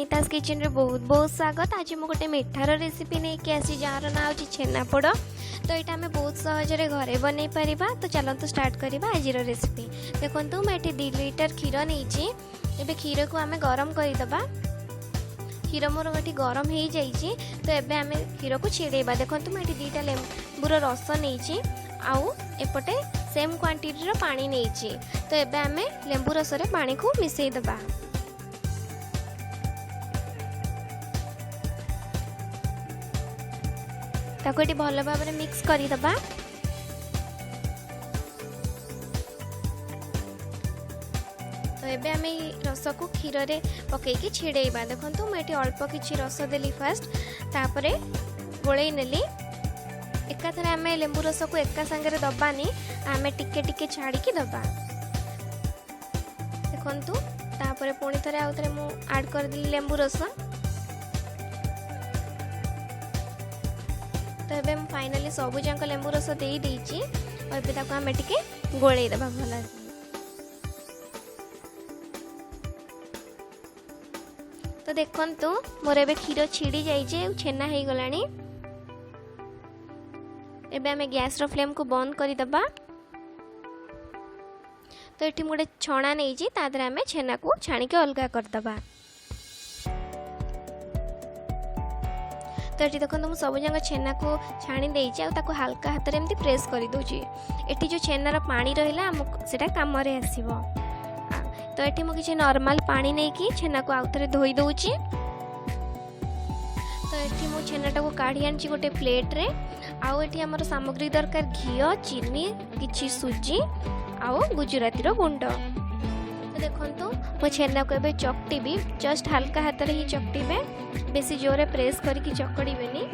अनितास kitchen रे बहुत बहुत स्वागत। आज मुझे गोटे मिठार रेसिपी नहीं कि आसी जार ना हो छेनापोड़। तो यहाँ आम बहुत सहजरे घरे बन पारिबा। तो चलतु स्टार्ट करवा आज रेसिपी। देखो मुझे 2 लिटर क्षीर नहीं। एबे क्षीर को आम गरम करदे। क्षीर मोर ये गरम हो जाइए। तो एबे आम क्षीर को छेड़ेबा। देखो मुझे 2टा लेंबूर रस नहीं आउ एपटे सेम क्वांटिटी पानी नहीं। तो एबे आम लेंबू रस रे पानी को मिसईदेबा। ताको ये भल भाव में मिक्स करदे। तो एबे आम रस को क्षीर रे पकईकी छेड़ेबा। देखो मुझे अल्प किसी रस देली फास्ट तापर गोलई नेली। एकाथरे आम लेंबू रस को एका संगे दबानी आम टिके टिके छाड़ी दबा। देखु तापर पुणी थे आउ थे मु ऐड करदेली लेंबू रस। तो ये फाइनाली सबू जाक लेंबू रस दे देइछि। और एबे ताको आम टिके गोलई देबा भल। तो देखंतु मोर एबे क्षीर छिड़ी जाइए छेना हो गलानी। एबे आम गैस रो फ्लेम को बंद करदे। तो ये गोटे छणा नहीं तादर आम छेना को छाणिक अलगा करदे। तो ये देखो मुझे सब जगह छेना को छाणी देइछि आ ताको हल्का हाथ में प्रेस कर दूची। एटी जो छेनार पानी रहिला सेटा काम रे आसीबो। तो ये मुझे किसी नॉर्मल पानी नहीं कि छेना को आउ थे धोई दउची। तो ये मु छेनाटा को काढ़ी आनी गोटे प्लेट रे। आउ एटी हमर सामग्री दरकार घी चीनी किछि सुजी आउ गुजराती रो गुंड। तो देखंतु मो छेना को एबे चकटीबी। जस्ट हल्का हाथ रे ही चकटीबे, बेसी जोरे प्रेस करके चकड़ीबेनी।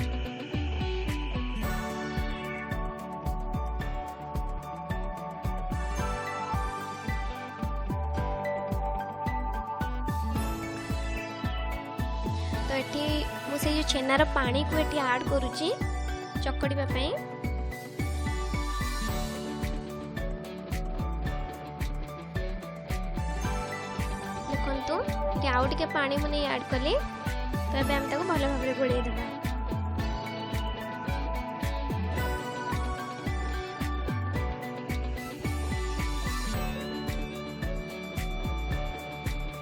तो एटी मु से जो छेनार पानी को एटी ऐड करूची चकड़ीबा पई। देखंतु कि आउ टिके पानी मुझे ऐड कली। तो एबे हम ताको भल भाव में गोलई देबा।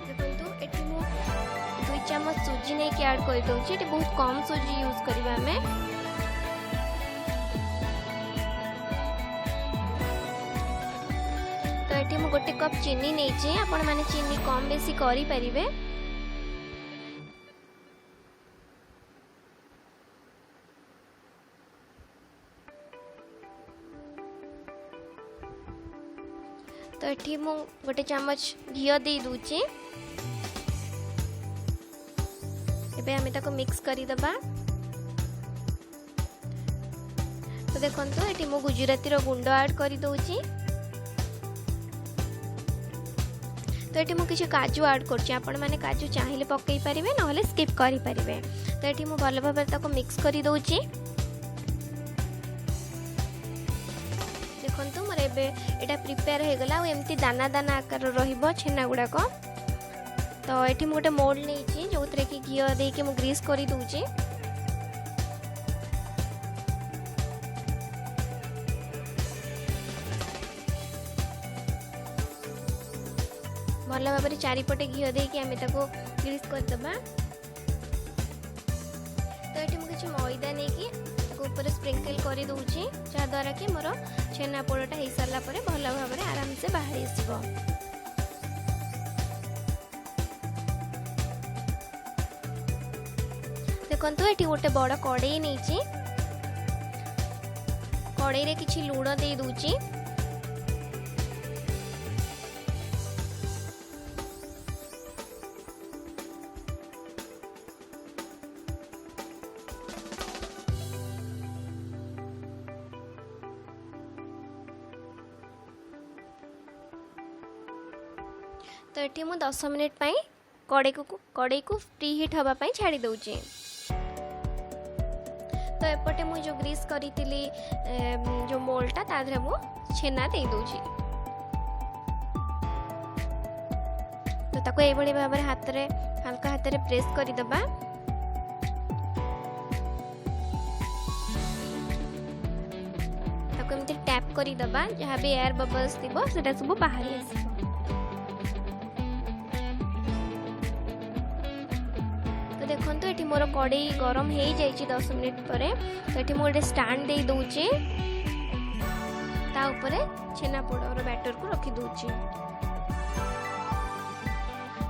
देखंतु एठी मु 2 चम्मच सूजी नहीं ऐड कर दउची। एठी बहुत कम सूजी यूज करबा हमें। तो एठी मु गोटे कप चीनी नहीं आपण माने चीनी कम बेसी करि परिबे। तो ये मु गोटे चम्मच घी दे दूची। एबे हम ताको मिक्स करदे। तो देखंतु ये मु गुजराती रो गुंड ऐड कर दउची। तो ये मु किसी काजू ऐड करछि। आपण माने काजू चाहिए पकई पारिबे नहले स्किप करि पारिबे। तो ये मु भल भाव ताको मिक्स करि दउची। देखंतु मोर एबे एटा प्रिपेयर हो गला। एमती दाना दाना आकार रहिबो छेना गुडाक। तो एठी मु गोटे मोल्ड नहीं जो थे कि घी देके मु ग्रीस करी दूची। भल भाव में चारिपटे घी देके आम ताको ग्रीस करदबा। तो ये मु किछि मैदा नहीं ऊपर स्प्रिंकल कर दूची जहाद्वारा कि मोर छेना पोड़टा हो सारा पर भल भाव में आराम से बाहरी आसब। देखो ये गोटे बड़ कड़ई नहीं। कड़ई रे किछि लूण दे दूची। तो ये मु 10 मिनिट पाई कड़ई को प्री हीट हवा पाई छाड़ी दउची। तो एपटे मु जो ग्रीस करी जो मोल्डटा ताधरे मु छेना दे दउची। तो ताको एभली भाबरे हाथ रे हल्का हाथ रे प्रेस करि दबा। ताको एमती टैप करि दबा, जहाँ भी एयर बबल्स थिबो सेटा सब बाहरी आसीबो। तो देखंतु एठी मोर कढ़ई गरम हे जाइछि 10 मिनिट परे। तो एठी मो स्टैंड दे दोछि, ता ऊपर छेनापोड़र बैटर को रखी दोछि।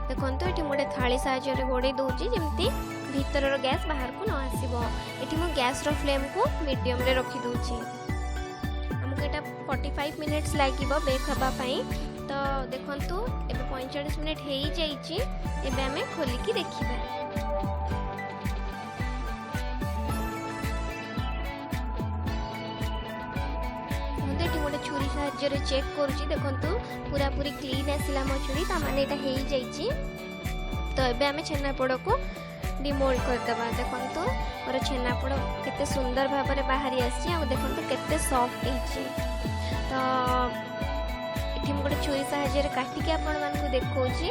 देखंतु एठी मोटे थाली साहाय्य रे गोड़े दोछि, जेमती भीतरर गैस बाहर को न आसीबो। एठी मो गैस रो फ्लेम को मीडियम रे रखी दोछि। हमको एटा 45 मिनिट्स लागिबो बेक हबा पई। तो देखंतु एबे 45 मिनिट हे जाइछि। एबे हमें खोली की देखिबा। छुरी साहाय्य चेक करुची। देखंतु पूरा पूरी क्लीन आसिला मो छुरी, ता माने एटा हेई जाइछि। तो एबे हमें छेनापोड़ को डिमोल्ड कर दबा। देखंतु मोर छेनापोड़ केते सुंदर भाबरे बाहरी आछि, आ देखंतु केते सॉफ्ट हेछि। तो एठी हम गोटे छुरी साहाय्य रे काटी के आपण मान को देखौछि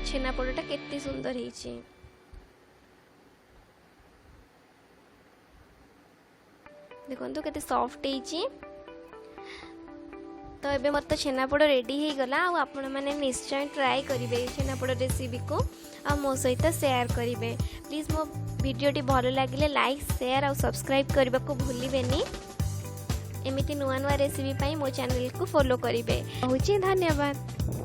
छेनापोड़टा केते सुंदर हेछि। देखो केते सॉफ्ट हेछि। तो एबे मोर तो छेनापोड़ रेडी हे गला। आ आपण माने निश्चय ट्राई करिवे छेनापोड़ रेसिपी को, आ मो सहित शेयर करिवे। प्लीज मो वीडियोटी भलो लागिले लाइक शेयर और सब्सक्राइब करबा को भूलिबेनी। एमिति नुआ नुआ रेसिपी पाई मो चैनल को फॉलो करिवे। बहुत धन्यवाद।